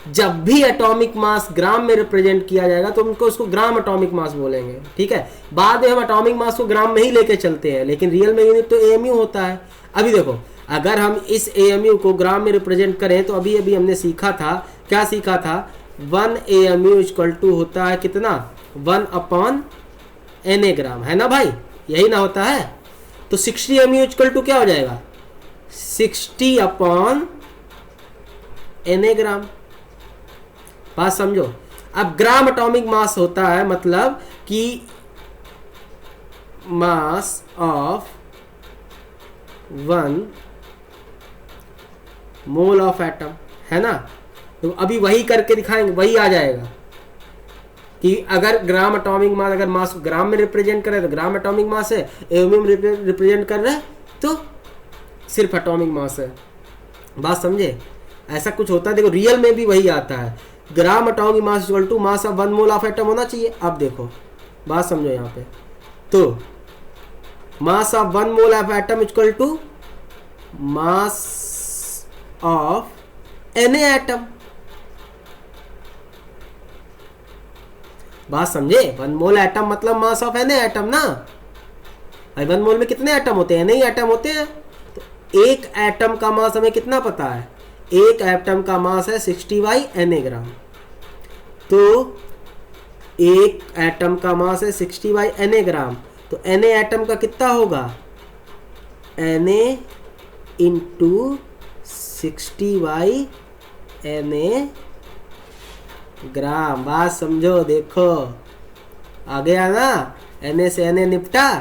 S1: जब भी एटॉमिक मास ग्राम में रिप्रेजेंट किया जाएगा तो उनको उसको ग्राम एटॉमिक मास बोलेंगे, ठीक है? बाद में हम एटॉमिक मास को ग्राम में ही लेके चलते हैं, लेकिन रियल में यूनिट तो AMU होता है। अभी देखो, अगर हम इस AMU को ग्राम में रिप्रेजेंट करें तो अभी अभी हमने सीखा था, क्या सीखा था? 1 AMU इक्वल टू होता है कितना? 1 अपॉन Na ग्राम, है ना भाई? यही ना होता है? तो 60 AMU इक्वल टू क्या हो जाएगा? 60 अपॉन Na ग्राम। बात समझो। अब ग्राम एटॉमिक मास होता है मतलब कि मास ऑफ 1 मोल ऑफ एटम, है ना? तो अभी वही करके दिखाएंगे, वही आ जाएगा कि अगर ग्राम एटॉमिक मास, अगर मास ग्राम में रिप्रेजेंट कर रहे हैं तो ग्राम एटॉमिक मास है, AMU में रिप्रेजेंट कर रहे हैं तो सिर्फ एटॉमिक मास है। बात समझे? ऐसा कुछ होता है। देखो, रियल में भी वही आता है, gram atomic mass equal to mass of 1 mole of atom होना चाहिए। अब देखो, बात समझो यहाँ पे, तो mass of 1 mole of atom equal to mass of Na atom. बात समझे? 1 मोल एटम मतलब मास ऑफ Na एटम ना। भाई 1 मोल में कितने एटम होते हैं? Na ही एटम होते हैं। तो एक एटम का मास हमें कितना पता है? एक एटम का मास है 60 बाई Na ग्राम। तो एक एटम का मास है 60/Na ग्राम, तो Na एटम का कितना होगा, Na इंटू 60/Na ग्राम। बात समझो, देखो आ गया ना, Na से Na निपटा,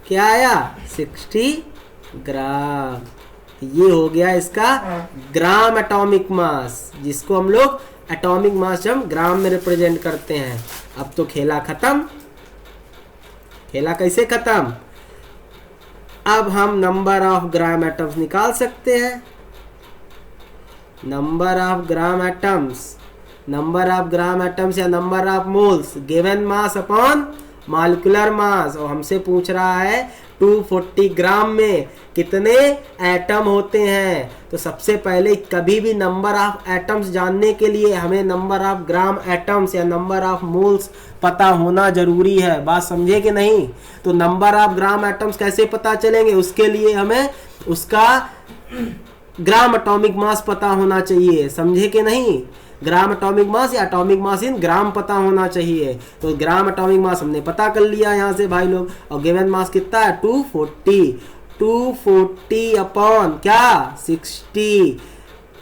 S1: क्या आया 60 ग्राम। ये हो गया इसका ग्राम एटॉमिक मास, जिसको हम लोग एटॉमिक मास हम ग्राम में रिप्रेजेंट करते हैं। अब तो खेला खत्म। खेला कैसे खत्म, अब हम नंबर ऑफ ग्राम एटम्स निकाल सकते हैं। Number of gram atoms, number of gram atoms या number of moles given mass upon molecular mass. और हमसे पूछ रहा है 240 ग्राम में कितने एटम होते हैं। तो सबसे पहले कभी भी नंबर ऑफ एटम्स जानने के लिए हमें नंबर ऑफ ग्राम एटम्स या नंबर ऑफ मोल्स पता होना जरूरी है। बात समझे कि नहीं। तो नंबर ऑफ ग्राम एटम्स कैसे पता चलेंगे, उसके लिए हमें उसका ग्राम एटॉमिक मास पता होना चाहिए। समझे कि नहीं, ग्राम एटॉमिक मास या एटॉमिक मास इन ग्राम पता होना चाहिए। तो ग्राम एटॉमिक मास हमने पता कर लिया यहाँ से भाई लोग। और गिवन मास कितना है 240 अपॉन क्या 60,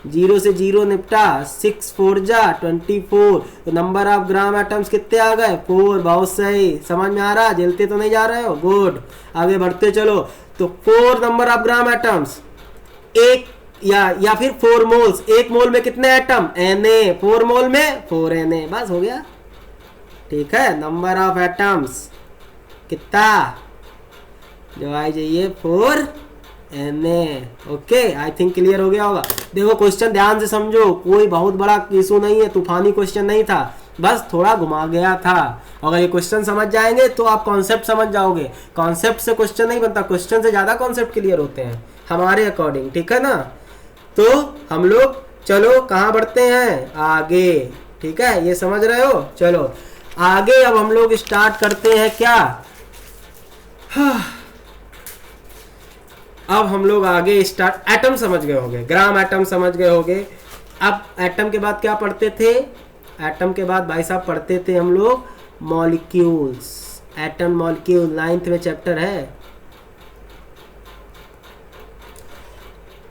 S1: 0 से 0 निपटा, 6 4 जा 24। तो नंबर ऑफ ग्राम एटम्स कितने आ गए 4। बहुत सही, समझ में आ रहा, जलते तो नहीं जा रहे हो, गुड। आगे बढ़ते चलो। तो 4 नंबर ऑफ ग्राम एटम्स, एक या फिर 4 मोल्स, एक मोल में कितने एटम Na, 4 मोल में 4 Na, बस हो गया। ठीक है, नंबर ऑफ एटम्स कितना जो आई जाइए 4 Na। ओके, आई थिंक क्लियर हो गया होगा। देखो क्वेश्चन ध्यान से समझो, कोई बहुत बड़ा इशू नहीं है, तूफानी क्वेश्चन नहीं था, बस थोड़ा घुमा गया था। अगर ये क्वेश्चन समझ जाएंगे तो आप कॉन्सेप्ट समझ जाओगे। कॉन्सेप्ट से क्वेश्चन नहीं बनता, क्वेश्चन से ज्यादा कॉन्सेप्ट क्लियर होते हैं हमारे अकॉर्डिंग। ठीक है ना। तो हम लोग चलो कहाँ बढ़ते हैं आगे। ठीक है, ये समझ रहे हो। चलो आगे अब हम लोग स्टार्ट करते हैं क्या, अब हम लोग आगे स्टार्ट, एटम समझ गए होंगे, ग्राम एटम समझ गए होंगे। अब एटम के बाद क्या पढ़ते थे, एटम के बाद भाई साहब पढ़ते थे हम लोग मॉलिक्यूल्स। एटम मॉलिक्यूल 9th में चैप्टर है।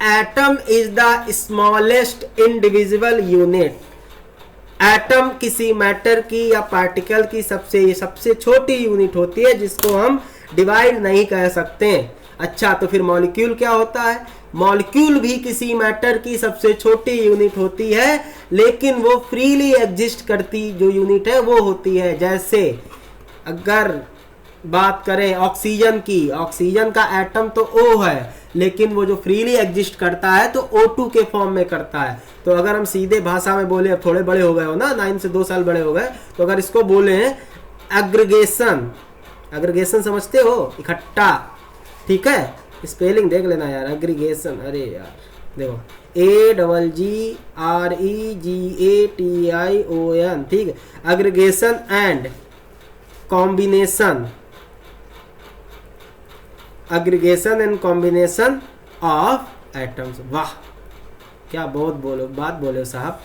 S1: Atom is the smallest indivisible unit. Atom किसी मैटर की या पार्टिकल की सबसे छोटी यूनिट होती है, जिसको हम डिवाइड नहीं कर सकते। अच्छा, तो फिर मॉलिक्यूल क्या होता है, मॉलिक्यूल भी किसी मैटर की सबसे छोटी यूनिट होती है, लेकिन वो फ्रीली एग्जिस्ट करती जो यूनिट है वो होती है। जैसे अगर बात करें ऑक्सीजन की, ऑक्सीजन का एटम तो O है, लेकिन वो जो फ्रीली एग्जिस्ट करता है तो O2 के फॉर्म में करता है। तो अगर हम सीधे भाषा में बोले, अब थोड़े बड़े हो गए हो ना, 9 से 2 साल बड़े हो गए, तो अगर इसको बोले एग्रीगेशन, एग्रीगेशन समझते हो, इकट्ठा। ठीक है, स्पेलिंग देख लेना यार, एग्रीगेशन। अरे यार देखो AGGATION, ठीक है, aggregation and combination, aggregation and combination of atoms. वाह क्या बहुत बात बोले साहब।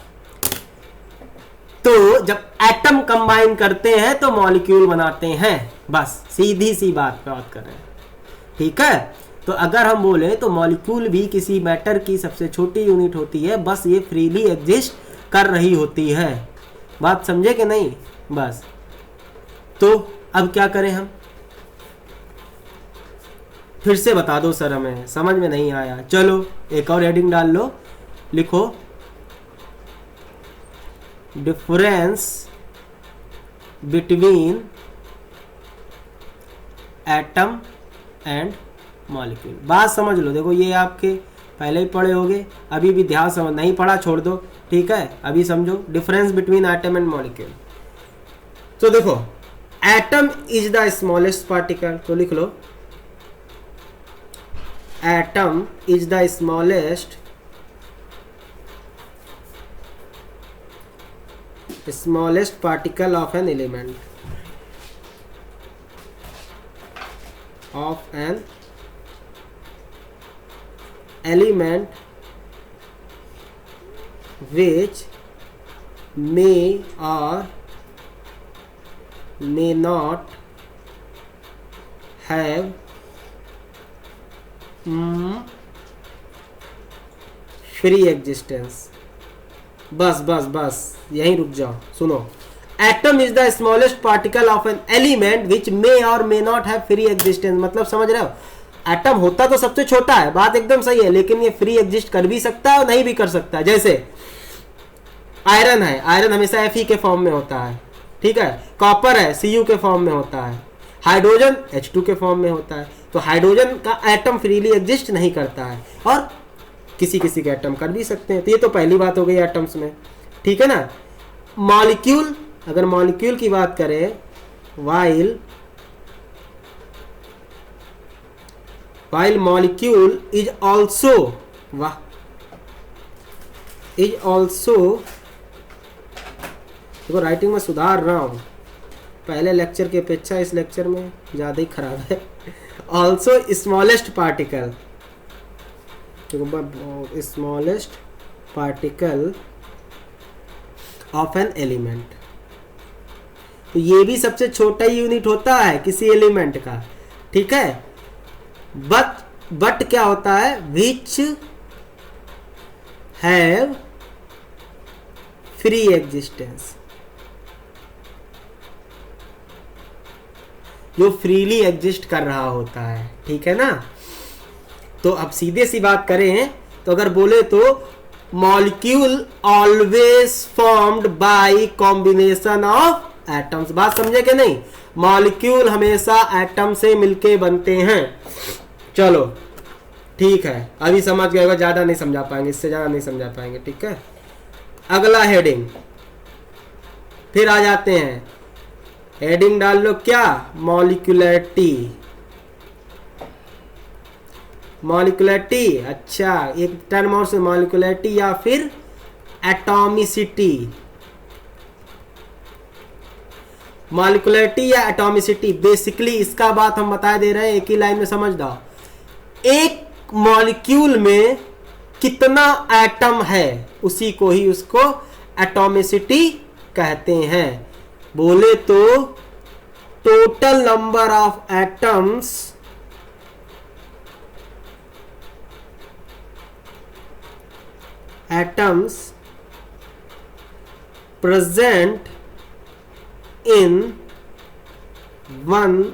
S1: तो जब एटम कंबाइन करते हैं तो मॉलिक्यूल बनाते हैं, बस सीधी सी बात कर रहे हैं। ठीक है, तो अगर हम बोले तो मॉलिक्यूल भी किसी मैटर की सबसे छोटी यूनिट होती है, बस ये फ्रीली एग्जिस्ट कर रही होती है। बात समझे कि नहीं। बस तो अब क्या करें हम, फिर से बता दो सर, हमें समझ में नहीं आया। चलो एक और हेडिंग डाल लो, लिखो difference between atom and molecule. बात समझ लो, देखो ये आपके पहले ही पढ़े होगे, अभी भी ध्यान समझ, नहीं पढ़ा छोड़ दो। ठीक है, अभी समझो difference between atom and molecule. तो देखो atom is the smallest particle, तो लिख लो atom is the smallest particle of an element which may or may not have free existence। बस बस बस यहीं रुक जाओ, सुनो। Atom is the smallest particle of an element which may or may not have free existence. मतलब समझ रहे हो, एटम होता तो सबसे छोटा है, बात एकदम सही है, लेकिन ये फ्री एग्जिस्ट कर भी सकता है और नहीं भी कर सकता है। जैसे आयरन है, आयरन हमेशा Fe के फॉर्म में होता है, ठीक है। कॉपर है, Cu के फॉर्म में होता है। हाइड्रोजन H2 के फॉर्म में होता है। तो हाइड्रोजन का एटम फ्रीली एग्जिस्ट नहीं करता है, और किसी किसी के एटम कर भी सकते हैं। तो ये तो पहली बात हो गई एटम्स में, ठीक है ना। मॉलिक्यूल, अगर मॉलिक्यूल की बात करें, वाइल मॉलिक्यूल इज ऑल्सो, वाह, इज ऑल्सो, देखो राइटिंग में सुधार रहा हूं, पहले लेक्चर की अपेक्षा इस लेक्चर में ज़्यादा ही खराब है। Also smallest particle, smallest particle of an element. तो ये भी सबसे छोटा यूनिट होता है किसी एलिमेंट का, ठीक है। बट क्या होता है, विच हैव फ्री एग्जिस्टेंस, जो फ्रीली एग्जिस्ट कर रहा होता है, ठीक है ना। तो अब सीधे सी बात करें तो अगर बोले तो molecule always formed by combination of atoms. बात समझे कि नहीं, मॉलिक्यूल हमेशा एटम से मिलके बनते हैं। चलो ठीक है, अभी समझ गए होगा, ज्यादा नहीं समझा पाएंगे, इससे ज्यादा नहीं समझा पाएंगे, ठीक है। अगला हेडिंग, फिर आ जाते हैं, हेडिंग डाल लो क्या, मॉलिक्यूलरिटी। मॉलिक्यूलरिटी, अच्छा एक टर्म और से, मॉलिक्यूलरिटी या फिर एटॉमिसिटी। मॉलिक्यूलरिटी या एटॉमिसिटी, बेसिकली इसका बात हम बता दे रहे हैं, एक ही लाइन में समझ दो। एक मॉलिक्यूल में कितना एटम है, उसी को ही उसको एटॉमिसिटी कहते हैं। बोले तो total number of atoms present in one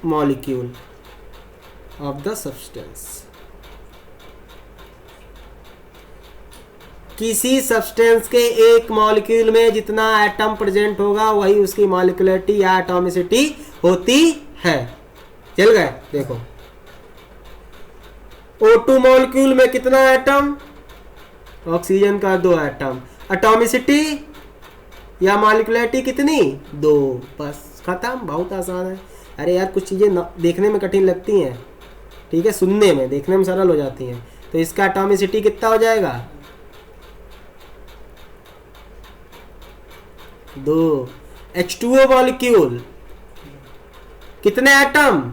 S1: molecule of the substance। किसी सब्सटेंस के एक मॉलिक्यूल में जितना एटम प्रेजेंट होगा वही उसकी मॉलिक्यूलरिटी या एटॉमिसिटी होती है। चल गए, देखो O2 मॉलिक्यूल में कितना एटम, ऑक्सीजन का 2 एटम। एटॉमिसिटी या मॉलिक्यूलरिटी कितनी, 2, बस खत्म, बहुत आसान है। अरे यार कुछ चीजें देखने में कठिन लगती हैं, ठीक है, सुनने में, देखने में सरल हो जाती हैं। तो इसका एटॉमिसिटी कितना हो जाएगा, 2। H2O मॉलिक्यूल कितने एटम,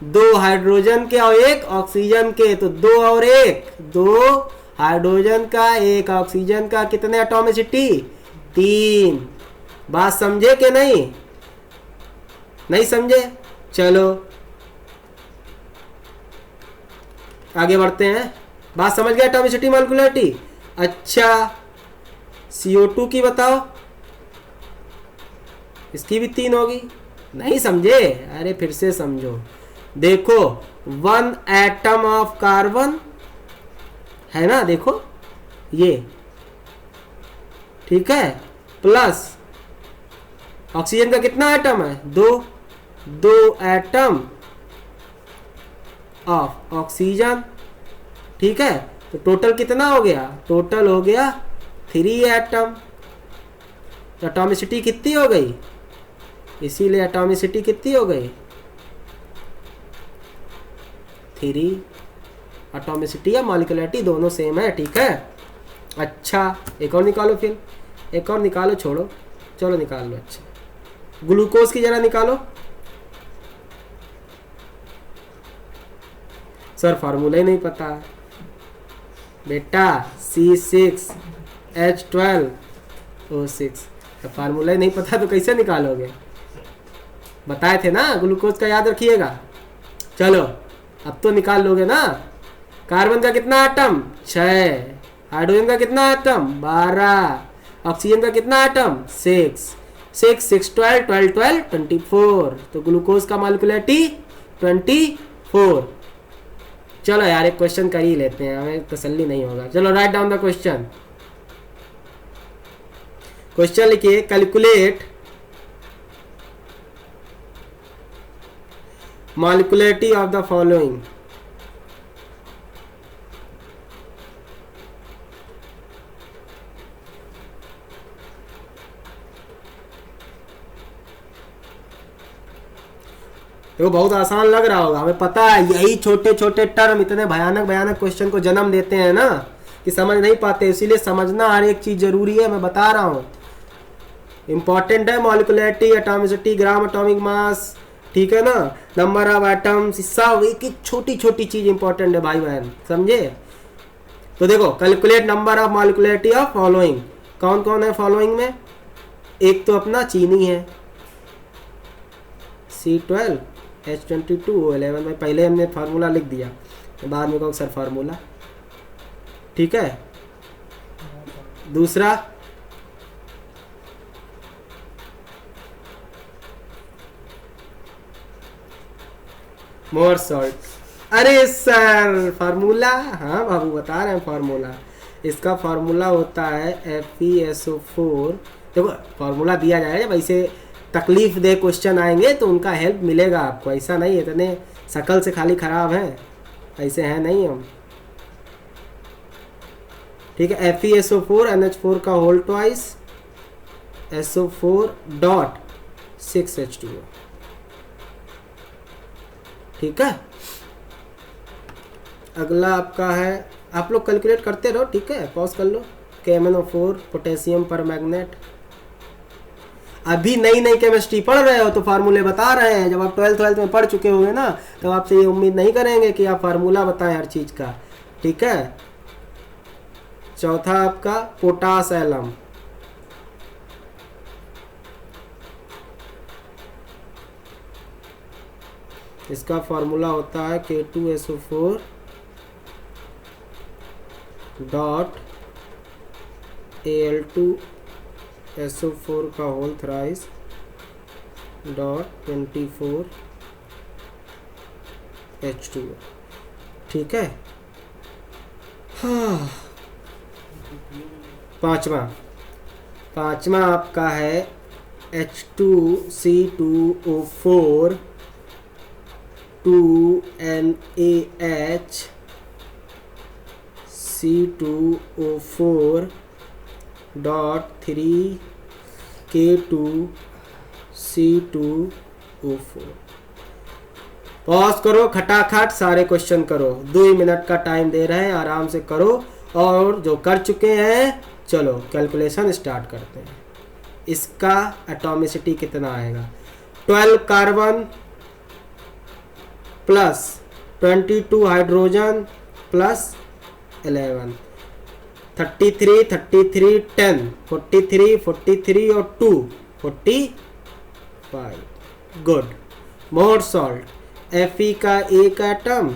S1: 2 हाइड्रोजन के और 1 ऑक्सीजन के, तो 2 और 1, 2 हाइड्रोजन का 1 ऑक्सीजन का, कितने एटॉमिसिटी, 3। बात समझे कि नहीं, नहीं समझे, चलो आगे बढ़ते हैं। बात समझ गए, एटॉमिसिटी मॉलिक्यूलरिटी। अच्छा CO2 की बताओ, इसकी भी 3 होगी, नहीं समझे, अरे फिर से समझो। देखो 1 एटम ऑफ कार्बन है ना, देखो ये, ठीक है, प्लस ऑक्सीजन का कितना एटम है, 2 एटम ऑफ ऑक्सीजन, ठीक है। तो टोटल कितना हो गया, टोटल हो गया 3 एटम। तो एटॉमिसिटी कितनी हो गई, इसीलिए एटॉमिसिटी कितनी हो गई, 3। एटॉमिसिटी या मॉलिक्यूलरिटी दोनों सेम है, ठीक है। अच्छा एक और निकालो, फिर एक और निकालो, छोड़ो, चलो निकाल लो। अच्छा ग्लूकोज की जरा निकालो, सर फार्मूला ही नहीं पता, बेटा C6H12O6। फार्मूला ही नहीं पता तो कैसे निकालोगे? बताए थे ना, ग्लूकोज का याद रखिएगा। चलो अब तो निकाल लोगे ना। कार्बन का कितना एटम? 6। हाइड्रोजन का कितना एटम? 12। ऑक्सीजन का कितना एटम? 6। 6 6 12 12 12 24। तो ग्लूकोज का मॉलिक्यूलरिटी 24। चलो यार एक क्वेश्चन कर ही लेते हैं, हमें तसल्ली नहीं होगा। चलो write down the question. Question लिखिए, calculate molecularity of the following. देखो बहुत आसान लग रहा होगा, हमें पता है यही छोटे छोटे टर्म इतने भयानक भयानक क्वेश्चन को जन्म देते हैं ना कि समझ नहीं पाते, इसीलिए समझना हर एक चीज जरूरी है। मैं बता रहा हूँ, इंपॉर्टेंट है मॉलिक्यूलरिटी, एटॉमिसिटी, ग्राम एटॉमिक मास, ठीक है ना, नंबर ऑफ एटम्स, सब एक एक छोटी छोटी चीज इंपॉर्टेंट है भाई बहन, समझे? तो देखो calculate number of molecularity of following. कौन कौन है फॉलोइंग में? एक तो अपना चीनी है C12H22O11 में, पहले हमने फार्मूला लिख दिया, बाद में कहो सर फार्मूला, ठीक है। दूसरा मोर सॉल्ट। अरे सर फार्मूला, हाँ बाबू बता रहे हैं फार्मूला। इसका फार्मूला होता है FeSO4। देखो फार्मूला दिया जाएगा, वैसे तकलीफ दे क्वेश्चन आएंगे तो उनका हेल्प मिलेगा आपको, ऐसा नहीं है इतने शकल से खाली खराब हैं, ऐसे हैं नहीं हम, ठीक है। FeSO4 NH4 का होल ट्वाइस SO4.6H2O, ठीक है। अगला आपका है, आप लोग कैलकुलेट करते रहो, ठीक है, पॉज कर लो। KMnO4 पोटेशियम पर मैग्नेट। अभी नई नई केमिस्ट्री पढ़ रहे हो तो फार्मूले बता रहे हैं, जब आप 12th में पढ़ चुके होंगे ना तो आपसे ये उम्मीद नहीं करेंगे कि आप फार्मूला बताएं हर चीज का, ठीक है। चौथा आपका पोटास एलम, इसका फार्मूला होता है K2SO4 डॉट Al2SO4 का होल थ्राइस डॉट 24H2O, ठीक है। हाँ पांचवा आपका है H2C2O4 2NaH C2O4 dot 3K2C2O4। Pause करो, खटाखट सारे क्वेश्चन करो, 2 मिनट का टाइम दे रहे हैं, आराम से करो। और जो कर चुके हैं चलो कैलकुलेशन स्टार्ट करते हैं। इसका एटॉमिसिटी कितना आएगा? 12 कार्बन प्लस 22 हाइड्रोजन प्लस 11, 33 33 10 43 43 और 2 45। गुड। मोर सॉल्ट, Fe का एक एटम,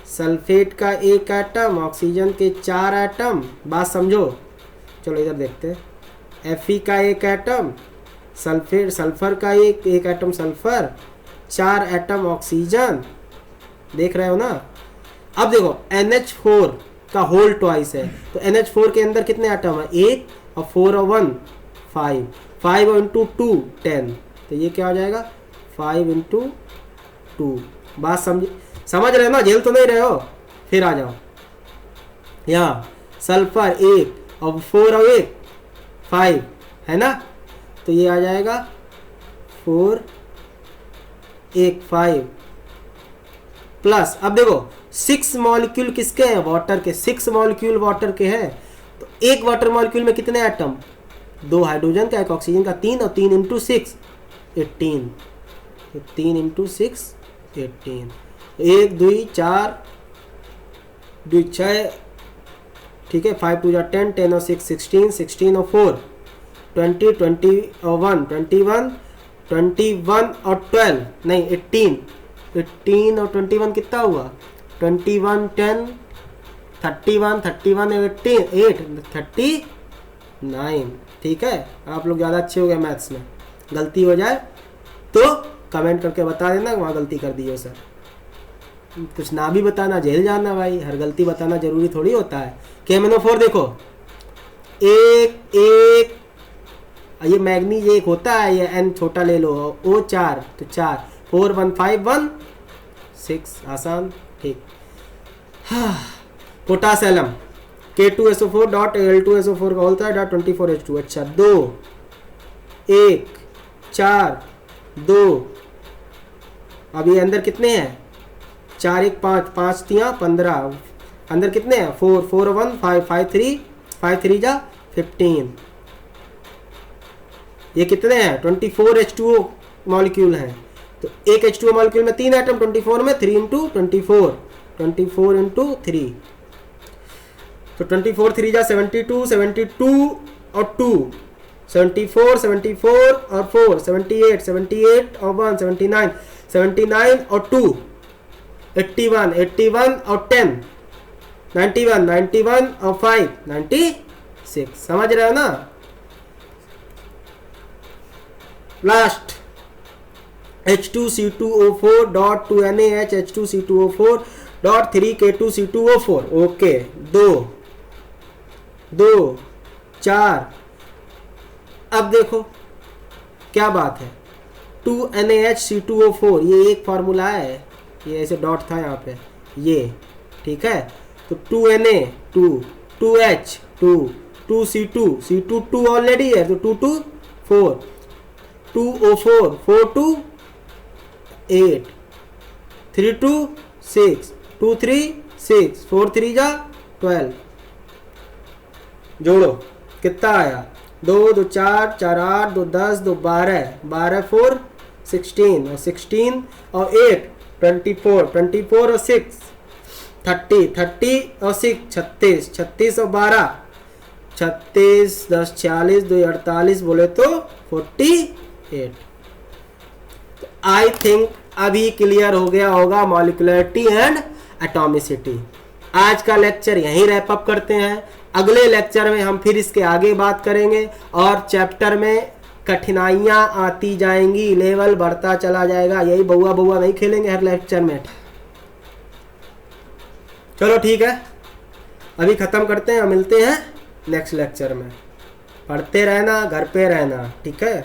S1: सल्फेट का एक एटम, ऑक्सीजन के 4 एटम। बात समझो, चलो इधर देखते हैं। Fe का एक एटम, सल्फर का एक एटम सल्फर, 4 एटम ऑक्सीजन, देख रहे हो ना। अब देखो NH4 का होल ट्वाइस है, तो NH4 के अंदर कितने एटम है? 1 और 4 और 1 5, 5 इंटू 2 10, तो ये क्या हो जाएगा? 5 इंटू 2। बात समझ रहे हो ना, झेल तो नहीं रहे हो? फिर आ जाओ यहाँ, सल्फर 1 और 4 और 1 5 है ना, तो ये आ जाएगा 4 1 5 प्लस। अब देखो 6 मॉलिक्यूल किसके हैं? वाटर के। 6 मॉलिक्यूल वाटर के हैं, तो एक वाटर मॉलिक्यूल में कितने एटम? 2 हाइड्रोजन का, 1 ऑक्सीजन का, 3 और 3 इंटू 6 18, 3 इंटू 6 18, 1 2 4 2 6 ठीक है, 5 2 10, 10 और 6 16, 16 और 4 20, 20 और 1 21, 21 और 12 नहीं 18, 18 और 21 कितना हुआ 21 10 31, 31 8 39। ठीक है, आप लोग ज़्यादा अच्छे हो गए मैथ्स में, गलती हो जाए तो कमेंट करके बता देना वहाँ गलती कर दी हो सर। कुछ ना भी बताना जेल जाना भाई, हर गलती बताना जरूरी थोड़ी होता है। KMnO4 देखो, एक एक ये मैग्नीज एक होता है, ये N छोटा ले लो, O4 तो 4 4 1 5 1 6 आसान। ठीक, हाँ पोटासैलम K2SO4 डॉट Al2SO4 का होता है डॉट 24H2। अच्छा 2 1 4 2, अब ये अंदर कितने हैं 4 1 5 5 3 15, अंदर कितने हैं 4 4 1 5 5 3 5 3 जा 15, ये कितने हैं 24H2O मॉलिक्यूल हैं। तो एक H2O मॉलिक्यूल में 3 एटम, 24 में 3 इंटू 24 24 इंटू 3, तो 24 3 जा 72 72 और 2 74 74 और 4 78 78 और 1 79 79 और 2 81 81 और 10 91 91 और 5 96। समझ रहे हो ना। Last H2C2O4 dot 2NaH H2C2O4 dot 3K2C2O4। Okay 2 2 4, अब देखो क्या बात है 2NaHC2O4, ये एक फार्मूला है, ये ऐसे डॉट था यहाँ पे ये, ठीक है। तो 2Na 2 2H 2 2C2 C2 2 already है, तो 2 2 4 2O4 4 2 8 3 2 6 2 3 6 4 3 जा 12, जोड़ो कितना आया 2 2 4 4 8 2 10 2 12 12 4 16 और 16 और 8 24 24 और 6 30 30 और 6 36 36 और 12 36 10 46 2 48 बोले तो 48। आई थिंक अभी क्लियर हो गया होगा मॉलिक्युलरिटी एंड एटॉमिसिटी। आज का लेक्चर यहीं रैप अप करते हैं, अगले लेक्चर में हम फिर इसके आगे बात करेंगे और चैप्टर में कठिनाइयां आती जाएंगी, लेवल बढ़ता चला जाएगा, यही बउआ बउआ नहीं खेलेंगे हर लेक्चर में। चलो ठीक है, अभी खत्म करते हैं, मिलते हैं नेक्स्ट लेक्चर में। पढ़ते रहना, घर पे रहना, ठीक है।